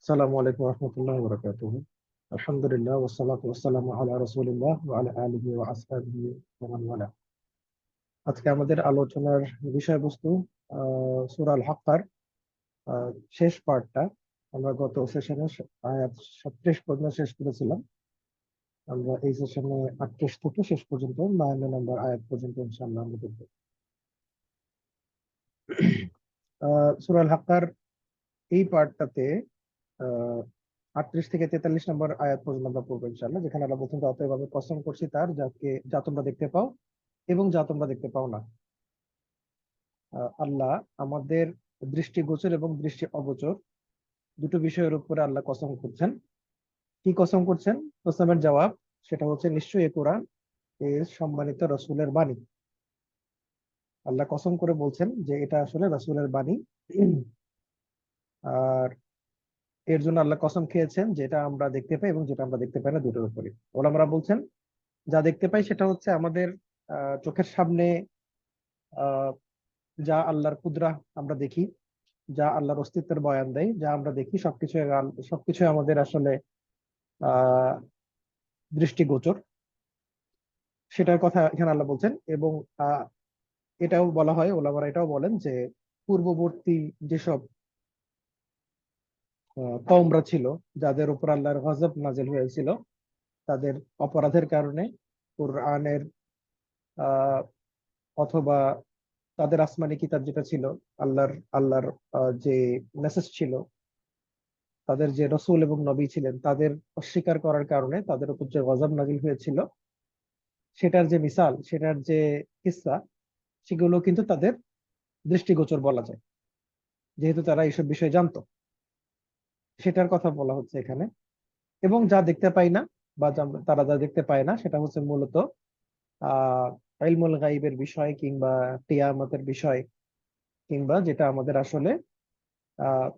আসসালামু আলাইকুম রহমতুল্লাহি ওয়া বারাকাতুহু। আলহামদুলিল্লাহ ওয়াসসালাতু ওয়াসসালামু আলা রাসূলিল্লাহ ওয়া আলা আলিহি ওয়া আসহাবিহি ওয়া মান ওয়ালা। আজকে আমাদের আলোচনার বিষয়বস্তু সূরা আল হাক্কার আহ, শেষ পার্টটা। আমরা গত সেশনে আয়াত 37 পর্যন্ত শেষ করেছিলাম। আমরা এই সেশনে 38 থেকে শেষ পর্যন্ত 52 নম্বর আয়াত পর্যন্ত ইনশাআল্লাহ আমরা দেখব। সূরা আল হাক্কার এই পার্টটাতে আহ 38 থেকে 43 নম্বর আয়াত পর্যন্ত আমরা পড়বো ইনশাআল্লাহ, যেখানে আল্লাহ বলছেন, অতএব আমি কসম করছি তার যাকে যা তোমরা দেখতে পাও এবং যা তোমরা দেখতে পাও না। আল্লাহ আমাদের দৃষ্টিগোচর এবং দৃষ্টি অগোচর দুটো বিষয়ের উপরে আল্লাহ কসম করছেন। কি কসম করছেন? কসমের জবাব সেটা হচ্ছে নিশ্চয়ই এ কোরআন এর সম্মানিত রসুলের বাণী। আল্লাহ কসম করে বলছেন যে এটা আসলে রসুলের বাণী। আর এর জন্য আল্লাহ কসম খেয়েছেন যেটা আমরা দেখতে পাই এবং যেটা আমরা দেখতে পাই না, দুটোর উপরে। ওলামারা বলছেন যা দেখতে পাই সেটা হচ্ছে আমাদের চোখের সামনে আহ, যা আল্লাহর কুদরা আমরা দেখি, যা আল্লাহর অস্তিত্বের বয়ান দেয়, যা আমরা দেখি সবকিছু আমাদের আসলে আহ দৃষ্টিগোচর, সেটার কথা এখানে আল্লাহ বলছেন। এবং আহ এটাও বলা হয়, ওলামারা এটাও বলেন যে পূর্ববর্তী যেসব কওমরা ছিল, যাদের উপর আল্লাহর গজব নাযিল হয়েছিল, তাদের অপরাধের কারণে কোরআনের আহ অথবা তাদের আসমানি কিতাব যেটা ছিল, আল্লাহর যে মেসেজ ছিল, তাদের যে রসূল এবং নবী ছিলেন, তাদের অস্বীকার করার কারণে তাদের উপর যে গজব নাযিল হয়েছিল, সেটার যে মিসাল, সেটার যে কিসসা, সেগুলো কিন্তু তাদের দৃষ্টিগোচর বলা যায়, যেহেতু তারা এইসব বিষয় জানতো। সেটার কথা বলা হচ্ছে এখানে। এবং যা দেখতে পাই না, বা তারা যা দেখতে পায় না, সেটা হচ্ছে মূলত আহ ইলমুল গাইবের বিষয়, কিংবা কিয়ামতের বিষয়, কিংবা যেটা আমাদের আসলে আহ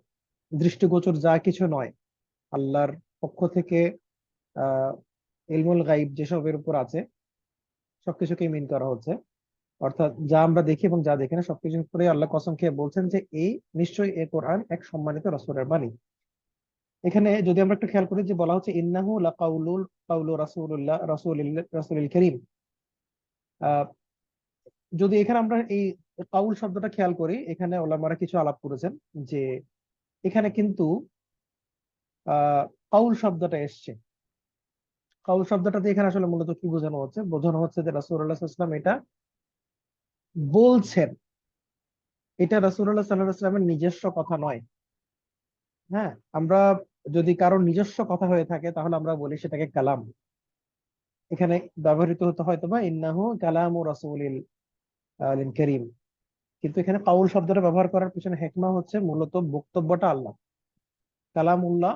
দৃষ্টিগোচর যা কিছু নয়, আল্লাহর পক্ষ থেকে আহ ইলমুল গাইব যেসবের উপর আছে, সবকিছুকে মিন করা হচ্ছে। অর্থাৎ যা আমরা দেখি এবং যা দেখি না, সবকিছুর উপরে আল্লাহ কসম খেয়ে বলছেন যে এই নিশ্চয়ই এ কোরআন এক সম্মানিত রাসূলের বাণী। এখানে যদি আমরা একটু খেয়াল করি, যে বলা হচ্ছে ইন্নাহু লাকাউলুল কাউলু রাসূলুল্লাহ রাসূলিল কারীম। আহ যদি এখানে আমরা এই কাউল শব্দটা খেয়াল করি, এখানে ওলামারা কিছু আলাপ করেছেন যে এখানে কিন্তু আহ কাউল শব্দটা এসছে। কাউল শব্দটাতে এখানে আসলে মূলত কি বোঝানো হচ্ছে? বোঝানো হচ্ছে যে রাসূলুল্লাহ সাল্লাল্লাহু আলাইহি ওয়াসাল্লাম এটা বলছেন। এটা রাসূলুল্লাহ সাল্লাল্লাহু আলাইহি ওয়াসাল্লামের নিজস্ব কথা নয়। হ্যাঁ, আমরা যদি কারোর নিজস্ব কথা হয়ে থাকে তাহলে আমরা বলি সেটাকে কালাম। এখানে ব্যবহৃত হতে হয়তো বা ইন্নাহু কালামু রাসূলিল কারীম। কিন্তু এখানে কাউল শব্দটা ব্যবহার করার পিছনে হেকমা হচ্ছে মূলত বক্তব্যটা আল্লাহ, কালামুল্লাহ,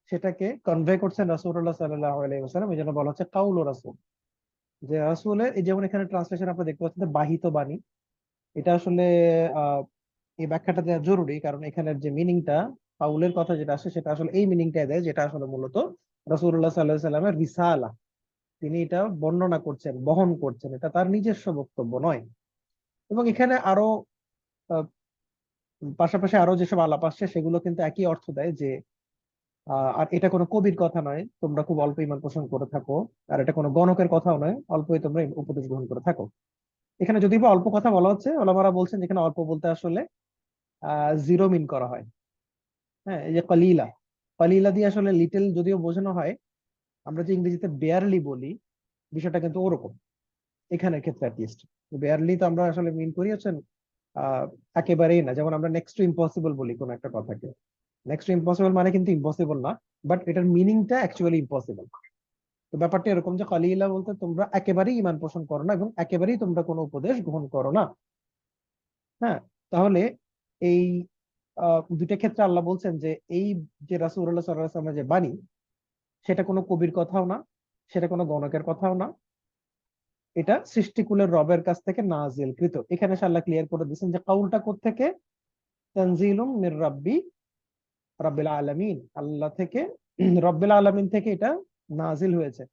সেটাকে কনভে করছেন রাসূলুল্লাহ সাল্লাল্লাহু আলাইহি ওয়াসাল্লাম। এই জন্য বলা হচ্ছে কাউল ও রাসূল। যে রাসূলের, এই যেমন এখানে ট্রান্সলেশন আপনি দেখতে পাচ্ছেন যে বাহিত বাণী, এটা আসলে আহ এই ব্যাখ্যাটা দেওয়া জরুরি, কারণ এখানের যে মিনিংটা, কাউলের কথা যেটা আসে সেটা আসলে এই মিনিংটা দেয়, যেটা আসলে মূলত রাসূলুল্লাহ সাল্লাল্লাহু আলাইহি ওয়াসাল্লামের রিসালা। তিনি এটা বর্ণনা করছেন, বহন করছেন, এটা তার নিজস্ব বক্তব্য নয়। এবং এখানে আরো আহ, পাশাপাশি আরো যেসব আলাপ আসছে সেগুলো কিন্তু একই অর্থ দেয়, যে আর এটা কোনো কবির কথা নয়, তোমরা খুব অল্প ইমান পোষণ করে থাকো। আর এটা কোনো গণকের কথাও নয়, অল্পই তোমরা উপদেশ গ্রহণ করে থাকো। এখানে যদি বা অল্প কথা বলা হচ্ছে, ওলামারা বলছেন যেখানে অল্প বলতে আসলে জিরো মিন করা হয়। হ্যাঁ, এই যে কলিলা, কলিলা দিয়ে আসলে লিটল যদিও বোঝানো হয়, আমরা যে ইংরেজিতে বেয়ারলি বলি, বিষয়টা কিন্তু ওরকম এখানের ক্ষেত্রে অ্যাটলিস্ট। বেয়ারলি তো আমরা আসলে মিন করি হচ্ছেন আহ একেবারেই না। যেমন আমরা নেক্সট টু ইম্পসিবল বলি কোন একটা কথাকে, নেক্সট টু ইম্পসিবল মানে কিন্তু ইম্পসিবল না, বাট এটার মিনিংটা অ্যাকচুয়ালি ইম্পসিবল। তো ব্যাপারটা এরকম যে কালিলা বলতে তোমরা একেবারেই ইমান পোষণ করো না এবং একেবারেই তোমরা কোনো উপদেশ গ্রহণ করো না। হ্যাঁ, তাহলে এই দুইটা ক্ষেত্রে আল্লাহ বলছেন যে এই যে রাসূলুল্লাহ সাল্লাল্লাহু আলাইহি ওয়াসাল্লামের যে বাণী, সেটা কোনো কবির কথাও না, সেটা কোনো গণকের কথাও না, এটা সৃষ্টিকুলের রবের কাছ থেকে নাজিলকৃত। এখানে এসে আল্লাহ ক্লিয়ার করে দিয়েছেন যে কাউলটা কোত্থেকে? তানজিলুম মির রাব্বি রাব্বিল আলামিন, আল্লাহ থেকে, রব্বিল আলামিন থেকে এটা নাজিল হয়েছে।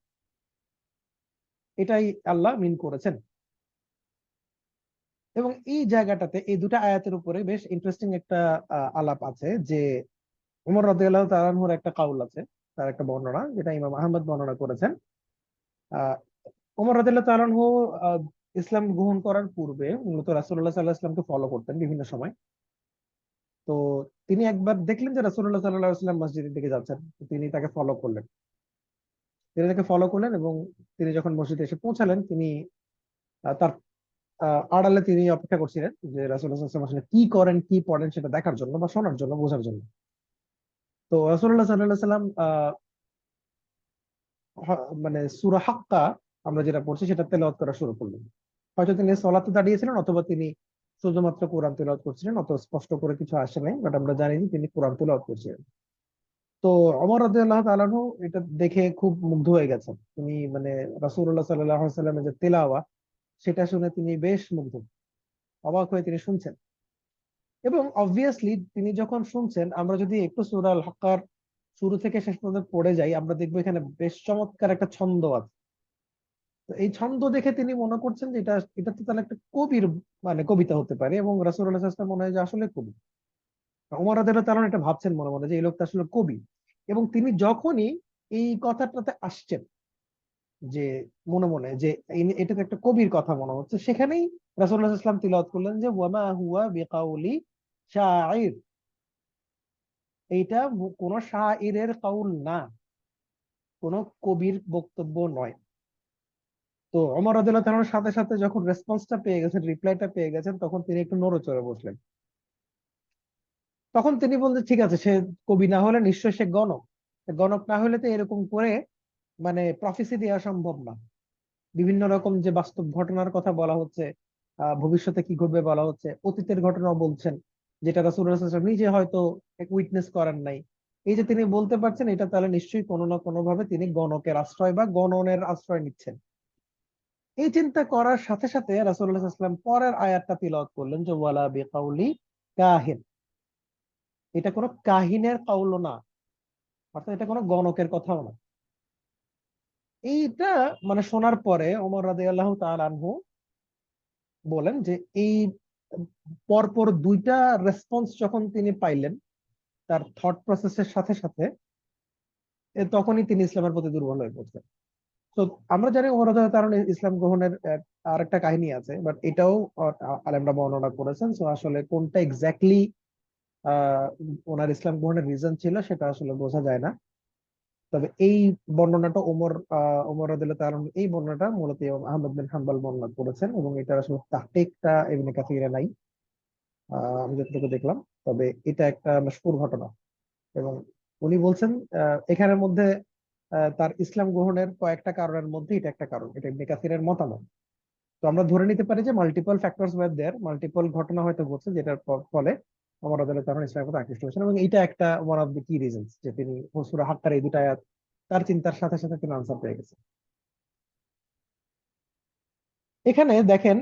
এটাই আল্লাহ মিন করেছেন। এবং এই জায়গাটাতে এই দুটা আয়াতের উপরে বেশ ইন্টারেস্টিং একটা আলাপ আছে, যে ওমর রাদিয়াল্লাহু তাআলা আনহুর একটা কাউল আছে, তার একটা বর্ণনা যেটা ইমাম আহমদ বর্ণনা করেছেন। আহ ওমর রাদিয়াল্লাহু তাআলা আনহু আহ, ইসলাম গ্রহণ করার পূর্বে মূলত রাসূলুল্লাহ সাল্লাল্লাহু আলাইহি ওয়াসাল্লামকে ফলো করতেন বিভিন্ন সময়। তো তিনি একবার দেখলেন যে রাসূলুল্লাহ সাল্লাল্লাহু আলাইহি ওয়াসাল্লাম মসজিদের দিকে যাচ্ছেন। তো তিনি তাকে ফলো করলেন। এবং তিনি যখন মসজিদে এসে পৌঁছালেন, তিনি তার আড়ালে তিনি অপেক্ষা করছিলেন যে রাসূলুল্লাহ সাল্লাল্লাহু আলাইহি ওয়াসাল্লাম আসলে কি করেন কি পড়েন সেটা দেখার জন্য বা শোনার জন্য, বোঝার জন্য। তো রাসূলুল্লাহ সাল্লাল্লাহু আলাইহি ওয়াসাল্লাম মানে সূরা হাক্কা আমরা যেটা পড়ছি সেটা তেলাওয়াত করা শুরু করলেন। হয়তো তিনি সলাতে দাঁড়িয়েছিলেন অথবা তিনি শুধুমাত্র কোরআন তেলাওয়াত করছিলেন, অত স্পষ্ট করে কিছু আসে নাই, বাট আমরা জানি যে তিনি কোরআন তেলাওয়াত করছিলেন। তো ওমর রাদিয়াল্লাহু তাআলা আনহু এটা দেখে খুব মুগ্ধ হয়ে গেছেন। তিনি মানে রাসূলুল্লাহ সাল্লাল্লাহু আলাইহি ওয়াসাল্লামের যে তেলাওয়াত সেটা শুনে তিনি বেশ মুগ্ধ, অবাক হয়ে তিনি শুনছেন। এবং অবভিয়াসলি তিনি যখন শুনছেন, আমরা যদি একটু সূরা আল হাক্কার শুরু থেকে শেষ পর্যন্ত পড়ে যাই, আমরা দেখবো এখানে বেশ চমৎকার একটা ছন্দ আছে। তো এই ছন্দ দেখে তিনি মনে করছেন যে এটা তো তাহলে একটা কবির মানে কবিতা হতে পারে, এবং রাসূলুল্লাহ সাল্লাল্লাহু আলাইহি ওয়াসাল্লাম মনে হয় যে আসলে কবি। ওমর রাদিয়াল্লাহু তাআলা এটা ভাবছেন মনে মনে যে এই লোকটা আসলে কবি। এবং তিনি যখনই এই কথাটাতে আসছেন, যে মনে মনে যে এটা তো একটা কবির কথা মনে হচ্ছে, সেখানেই রাসূলুল্লাহ সাল্লাল্লাহু আলাইহি ওয়াসাল্লাম তিলাওয়াত করলেন যে ওয়ামা হুয়া বিকাউলি শাইর। এইটা কোন শাইরের কাউল না, কোন কবির বক্তব্য নয়। তো ওমর রাদিয়াল্লাহু তাআলার সাথে সাথে যখন রেসপন্সটা পেয়ে গেছেন, রিপ্লাইটা পেয়ে গেছেন, তখন তিনি একটু নড়েচড়ে বসলেন। তখন তিনি বললেন ঠিক আছে, সে কবি না হলে নিশ্চয় সে গণক। গণক না হলে তো এরকম করে মানে প্রফেসি দেওয়া সম্ভব না। বিভিন্ন রকম যে বাস্তব ঘটনার কথা বলা হচ্ছে, ভবিষ্যতে কি ঘটবে বলা হচ্ছে, অতীতের ঘটনাও বলছেন, যেটা রাসূলুল্লাহ সাল্লাল্লাহু আলাইহি ওয়াসাল্লাম নিজে হয়তো উইটনেস করেন নাই। এই যে তিনি বলতে পারছেন, এটা তাহলে নিশ্চয়ই কোনো না কোনো ভাবে তিনি গণকের আশ্রয় বা গণনের আশ্রয় নিচ্ছেন। এই চিন্তা করার সাথে সাথে রাসূলুল্লাহ সাল্লাল্লাহু আলাইহি ওয়াসাল্লাম পরের আয়াতটা তিলাওয়াত করলেন যে ওয়ালা বিকাউলি কাহিন। এটা কোনো কাহিনের কাউল না, অর্থাৎ এটা কোনো গণকের কথাও না। এইটা মানে শোনার পরে ওমর রাদিয়াল্লাহু তাআলা আনহু বলেন যে এই পরপর দুইটা রেসপন্স যখন তিনি পাইলেন তার থট প্রসেসের সাথে সাথে, তখনই তিনি ইসলামের প্রতি দুর্বল হয়ে পড়ছেন। তো আমরা জানি ওমর রাদিয়াল্লাহু তাআলা ইসলাম গ্রহণের আর একটা কাহিনী আছে, বাট এটাও আলেমরা বর্ণনা করেছেন। তো আসলে কোনটা এক্স্যাক্টলি আহ ওনার ইসলাম গ্রহণের রিজন ছিল সেটা আসলে বোঝা যায় না। তবে এই বর্ণনাটা ওমর রাদিয়াল্লাহু তাআলা এই বর্ণনাটা মূলত ইমাম আহমদ বিন হাম্বল বর্ণনা করেছেন, এবং এটা আসলে তাহকিকটা ইবনে কাসিরে নাই, আমি যতটুকু দেখলাম। তবে এটা একটা মশহুর ঘটনা, এবং উনি বলছেন এখানের মধ্যে তার ইসলাম গ্রহণের কয়েকটা কারণের মধ্যে এটা একটা কারণ, এটা ইবনে কাসিরের মতামত। তো আমরা ধরে নিতে পারি যে মাল্টিপল ফ্যাক্টরস ওয়ার দেয়ার, মাল্টিপল ঘটনা হয়তো ঘটছে যেটার ফলে ওমর রাদিয়াল্লাহু তাআলা ইসলামের প্রতি আকৃষ্ট হয়েছেন, এবং এটা একটা ওয়ান অফ দ্য কি রিজনস যে তিনি সূরা হাক্কার এই দুটা আয়াত তার চিন্তার সাথে সাথে তিনি আনসার পেয়ে গেছেন। এখানে দেখেন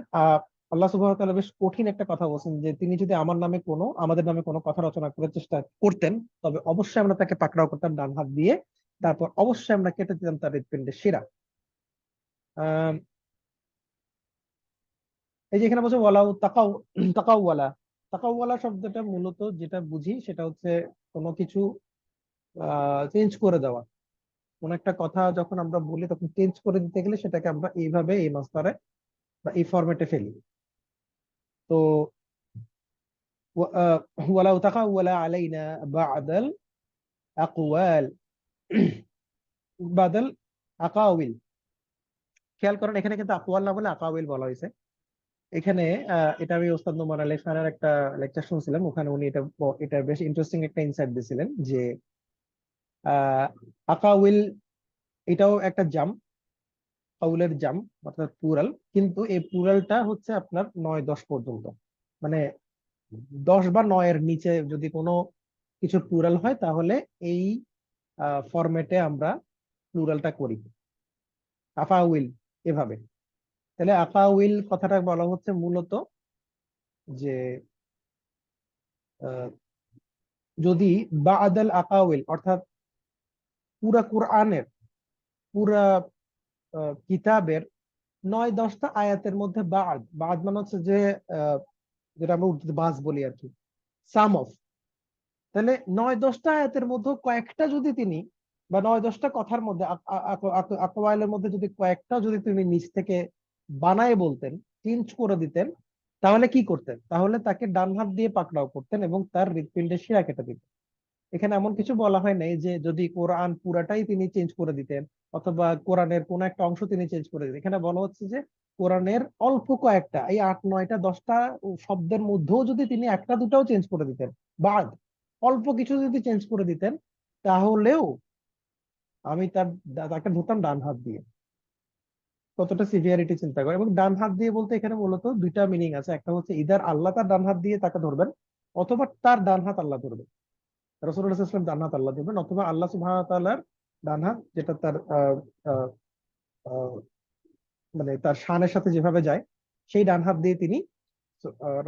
আল্লাহ সুবহানাহু ওয়া তাআলা বেশ কঠিন একটা কথা বলছেন যে তিনি যদি আমাদের নামে কোনো কথা রচনা করার চেষ্টা করতেন, তবে অবশ্যই আমরা তাকে পাকড়াও করতাম ডান হাত দিয়ে, তারপর অবশ্যই আমরা কেটে দিতাম তার হৃৎপিণ্ডের শিরা। আহ এই যে এখানে বলছে ওয়ালাউ তাকাউ তাকাওয়ালা। তাকাওয়ালা শব্দটা মূলত যেটা বুঝি সেটা হচ্ছে কোনো কিছু চেঞ্জ করে দেওয়া। কোন একটা কথা যখন আমরা বলি তখন চেঞ্জ করে দিতে গেলে সেটাকে আমরা এইভাবে এই মাসদারে বা এই ফরম্যাটে ফেলি। তো ওয়ালাউ তাকাওয়ালা আলাইনা বাদাল আকওয়াল বাদাল আকাউইল। খেয়াল করেন এখানে কিন্তু আকওয়াল না বলে আকাউইল বলা হয়েছে। এখানে এটা আমি ওস্তাদ নোমান আলী খানের একটা লেকচার শুনছিলাম, ওখানে উনি এটা বেশ ইন্টারেস্টিং একটা ইনসাইট দিছিলেন যে আহ আকাউইল এটাও একটা জাম, কাউলের জাম, অর্থাৎ প্লুরাল, কিন্তু এই প্লুরালটা হচ্ছে আপনার 9-10 পর্যন্ত। মানে 10 বা 9-এর নিচে যদি কোনো কিছু প্লুরাল হয় তাহলে এই ফরম্যাটে আমরা প্লুরালটা করি, আফাউইল এভাবে। তাহলে আফাউইল কথাটা বলা হচ্ছে মূলত যে আহ, যদি বাদাল আকাউইল অর্থাৎ পুরা কোরআনের পুরা কিতাবের 9-10টা আয়াতের মধ্যে বাদ বাদ মানে হচ্ছে যে আহ, যেটা আমরা উর্দুতে বাস বলি আর কি, সাম অফ। তাহলে 9-10টা আয়াতের মধ্যে কয়েকটা যদি তিনি, বা 9-10টা কথার মধ্যে আকওয়ালের মধ্যে যদি কয়েকটা যদি তিনি নিজ থেকে বানায় বলতেন, চেঞ্জ করে দিতেন, তাহলে কি করতেন? তাহলে তাকে ডান হাত দিয়ে পাকড়াও করতেন এবং তার হৃৎপিণ্ডের শিরা কেটে দিতেন। এখানে এমন কিছু বলা হয় নাই যে যদি কোরআন পুরাটাই তিনি চেঞ্জ করে দিতেন, অথবা কোরআনের কোন একটা অংশ তিনি চেঞ্জ করে দিতেন। এখানে বলা হচ্ছে যে কোরআনের অল্প কয়েকটা, এই 8, 9, 10টা শব্দের মধ্যেও যদি তিনি একটা দুটাও চেঞ্জ করে দিতেন, বা অল্প কিছু যদি চেঞ্জ করে দিতেন, তাহলেও আমি তাকে ধরতাম ডান হাত দিয়ে। কতটা সিভিয়ারিটি চিন্তা করে। এবং ডান হাত দিয়ে বলতে এখানে মূলত দুইটা মিনিং আছে। একটা হচ্ছে ইদার আল্লাহ তার ডান হাত দিয়ে তাকে ধরবেন, অথবা তার ডান হাত আল্লাহ ধরবেন। রাসূলুল্লাহ সাল্লাল্লাহু আলাইহি ওয়াসাল্লাম ডান হাত আল্লাহ ধরবেন, অথবা আল্লাহ সুবহানাহু ওয়া তাআলার ডান হাত, যেটা তার আহ, আহ, মানে তার শানের সাথে যেভাবে যায়, সেই ডান হাত দিয়ে তিনি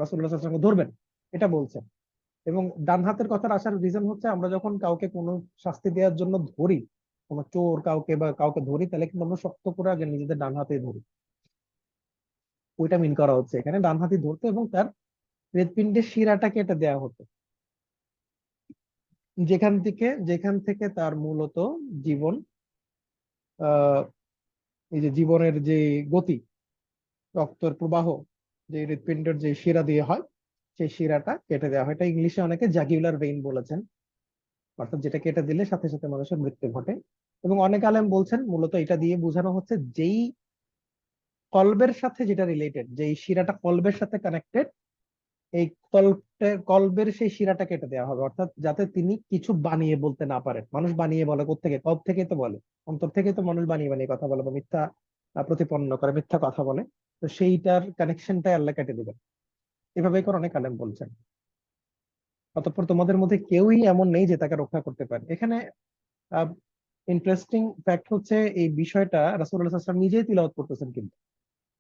রাসূলুল্লাহ সাল্লাল্লাহু আলাইহি ওয়াসাল্লামকে ধরবেন, এটা বলছেন। এবং ডান হাতের কথার আসার রিজন হচ্ছে, আমরা যখন কাউকে কোনো শাস্তি দেওয়ার জন্য ধরি, কোনো চোর কাউকে বা কাউকে ধরি, তাহলে কিন্তু আমরা শক্ত করে আগে নিজেদের ডান হাতে ধরি। ওইটা মিন করা হচ্ছে এখানে, ডান হাতে ধরতো এবং তার হৃৎপিণ্ডের শিরাটা কেটে দেওয়া হতো, যেখান থেকে তার মূলত জীবন, আহ এই যে জীবনের যে গতি, রক্তের প্রবাহ, যে হৃৎপিণ্ডের যে শিরা দিয়ে হয়, সেই শিরাটা কেটে দেওয়া হয়। এটা ইংলিশে অনেকে জাগুলার ভেইন বলেছেন, অর্থাৎ যেটা কেটে দিলে সাথে সাথে মানুষের মৃত্যু ঘটে। এবং অনেক আলেম বলছেন মূলত এটা দিয়ে বোঝানো হচ্ছে যেই কলবের সাথে যেটা রিলেটেড, যেই শিরাটা কলবের সাথে কানেক্টেড, এই কলবের সেই শিরাটা কেটে দেওয়া হবে, অর্থাৎ যাতে তিনি কিছু বানিয়ে বলতে না পারেন। মানুষ বানিয়ে বলে কোত্থেকে? কলব থেকে তো বলে, অন্তর থেকে তো মানুষ বানিয়ে বানিয়ে কথা বলে বা মিথ্যা প্রতিপন্ন করে, মিথ্যা কথা বলে। তো সেইটার কানেকশনটাই আল্লাহ কেটে দিবেন, এভাবেই করে অনেক আলেম বলছেন। অতঃপর তোমাদের মধ্যে কেউই এমন নেই যে তাকে রক্ষা করতে পারে। এখানে ইন্টারেস্টিং ফ্যাক্ট হচ্ছে, এই বিষয়টা রাসূলুল্লাহ সাল্লাল্লাহু আলাইহি ওয়াসাল্লাম নিজেই তিলাওয়াত করতেছেন। কিন্তু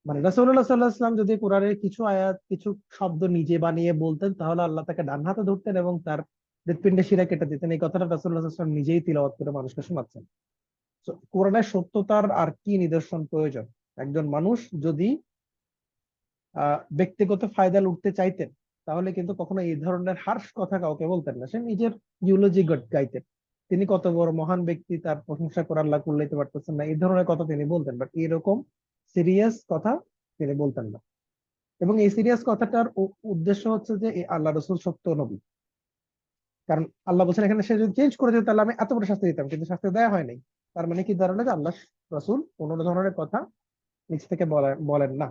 মানে রাসূলুল্লাহ সাল্লাল্লাহু আলাইহি ওয়াসাল্লাম যদি কোরআনের কিছু আয়াত, কিছু শব্দ নিজে বানিয়ে বলতেন, তাহলে আল্লাহ তাকে ডান হাতে ধরতেন এবং তার হৃৎপিণ্ডে শিরা কেটে দিতেন। এই কথাটা রাসূলুল্লাহ সাল্লাল্লাহু আলাইহি ওয়াসাল্লাম নিজেই তিলাওয়াত করে মানুষকে শোনাচ্ছেন। So, কোরআনের সত্যতার আর কি নিদর্শন প্রয়োজন? একজন মানুষ যদি ব্যক্তিগত ফায়দা লুটতে চাইতেন, তাহলে কিন্তু কখনো এই ধরনের হার্শ কথা কাউকে বলতেন না। সে নিজের ইউলজি গাইতেন। তিনি কত বড় মহান ব্যক্তি, তার প্রশংসা করে আল্লাহ কুল্লাইতে পারতেছেন না, এই ধরনের কথা তিনি বলতেন। বাট এরকম সিরিয়াস কথা তিনি বলতেন না। এবং এই সিরিয়াস কথাটার উদ্দেশ্য হচ্ছে যে এই আল্লাহ রসুল সত্য নবী। কারণ আল্লাহ বলছেন এখানে, সে যদি চেঞ্জ করে দিত তাহলে আমি এত বড় শাস্তি দিতাম, কিন্তু শাস্তি দেওয়া হয় নাই। তার মানে কি দাঁড়ালো? যে আল্লাহ রসুল কোন ধরনের কথা নিজ থেকে বলেন না,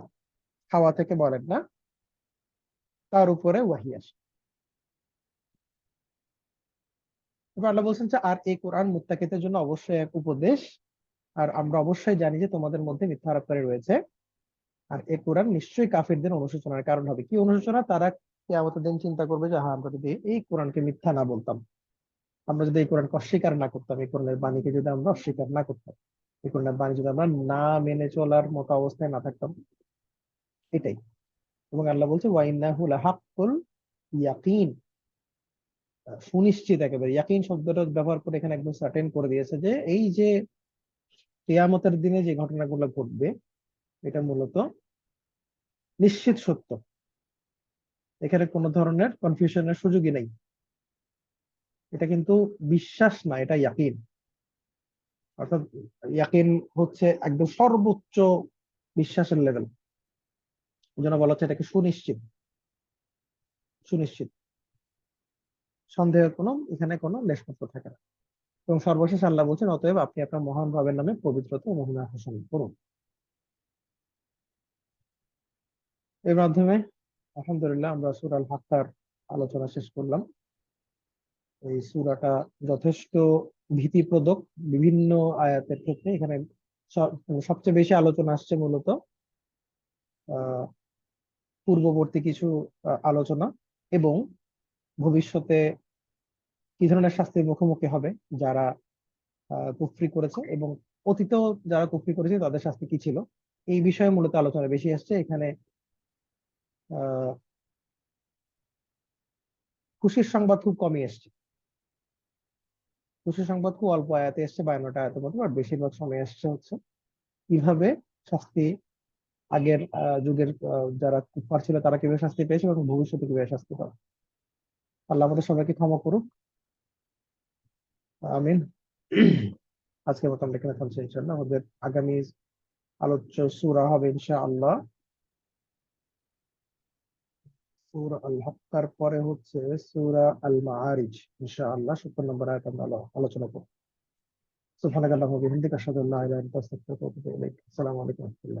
হাওয়া থেকে বলেন না, তার উপরে ওয়াহি আসে। এবার আল্লাহ বলছেন যে আর এই কোরআন মুত্তাকিদের জন্য অবশ্যই এক উপদেশ, আর আমরা অবশ্যই জানি যে তোমাদের মধ্যে মিথ্যা আরোপকারী রয়েছে। আর এই কোরআন নিশ্চয়ই কাফিরদের অনুশোচনার কারণ হবে। কি অনুশোচনা? তারা কিয়ামতের দিন চিন্তা করবে যে হ্যাঁ, আমরা যদি এই কোরআনকে মিথ্যা না বলতাম, আমরা যদি এই কোরআনকে অস্বীকার না করতাম, এই কোরআনের বাণীকে যদি আমরা অস্বীকার না করতাম, এই কোরআনের বাণী যদি আমরা না মেনে চলার মতো অবস্থায় না থাকতাম, এটাই। এবং আল্লাহ বলছে ওয়াইন্নাহু লাহাক্কুল ইয়াকিন, সুনিশ্চিত একেবারে। ইয়াকিন শব্দটা ব্যবহার করে এখানে একদম সার্টেন করে দিয়েছে যে এই যে কিয়ামতের দিনে যে ঘটনাগুলো ঘটবে, এটা মূলত নিশ্চিত সত্য। এখানে কোনো ধরনের কনফিউশনের সুযোগই নেই। এটা কিন্তু বিশ্বাস না, এটা ইয়াকিন। অর্থাৎ ইয়াকিন হচ্ছে একদম সর্বোচ্চ বিশ্বাসের লেভেল। এই জন্য বলা হচ্ছে এটাকে সুনিশ্চিত। সুনিশ্চিত, সন্দেহের কোনো এখানে কোনো লেশমাত্র থাকে না। এবং সর্বশেষ আল্লাহ বলছেন অতএব আপনি আপনার মহান ভাবের নামে পবিত্রতা ও মহিমা ঘোষণা করুন। এর মাধ্যমে আলহামদুলিল্লাহ আমরা সূরা আল হাক্কার আলোচনা শেষ করলাম। এই সূরাটা যথেষ্ট ভীতিপ্রদক বিভিন্ন আয়াতের ক্ষেত্রে। এখানে সবচেয়ে বেশি আলোচনা আসছে মূলত আহ পূর্ববর্তী কিছু আলোচনা, এবং ভবিষ্যতে কি ধরনের শাস্তির মুখোমুখি হবে যারা কুফরি করেছে, এবং অতীতেও যারা কুফরি করেছে তাদের শাস্তি কি ছিল, এই বিষয়ে মূলত আলোচনা বেশি আসছে এখানে। আহ খুশির সংবাদ খুব কমই এসছে। খুশির সংবাদ খুব অল্প আয়াতে এসছে, 52টা আয়াতের মধ্যে। আর বেশিরভাগ সময় এসছে হচ্ছে কিভাবে শাস্তি, আগের যুগের যারা কুফার ছিল তারা কিভাবে শাস্তি পেয়েছে এবং ভবিষ্যতে কিভাবে শাস্তি পাবে। আল্লাহ আমাদের সবাইকে ক্ষমা করুক। আমিন। আজকের মতো আমরা এখানে থামছি ইনশাআল্লাহ। আমাদের আগামী আলোচ্য সূরা হবে ইনশাআল্লাহ সূরা আল হাক্কার পরে হচ্ছে সূরা আল মাআরিজ। ইনশাআল্লাহ 70 নম্বর আয়াত আমরা আলোচনা করব। সুবহানাকাল্লাহু ওয়া বিহামদিকা আশহাদু আল্লা ইলাহা ইল্লা আনতা আস্তাগফিরুকা ওয়া আতুবু ইলাইক। আসসালামু আলাইকুম ওয়া রাহমাতুল্লাহ।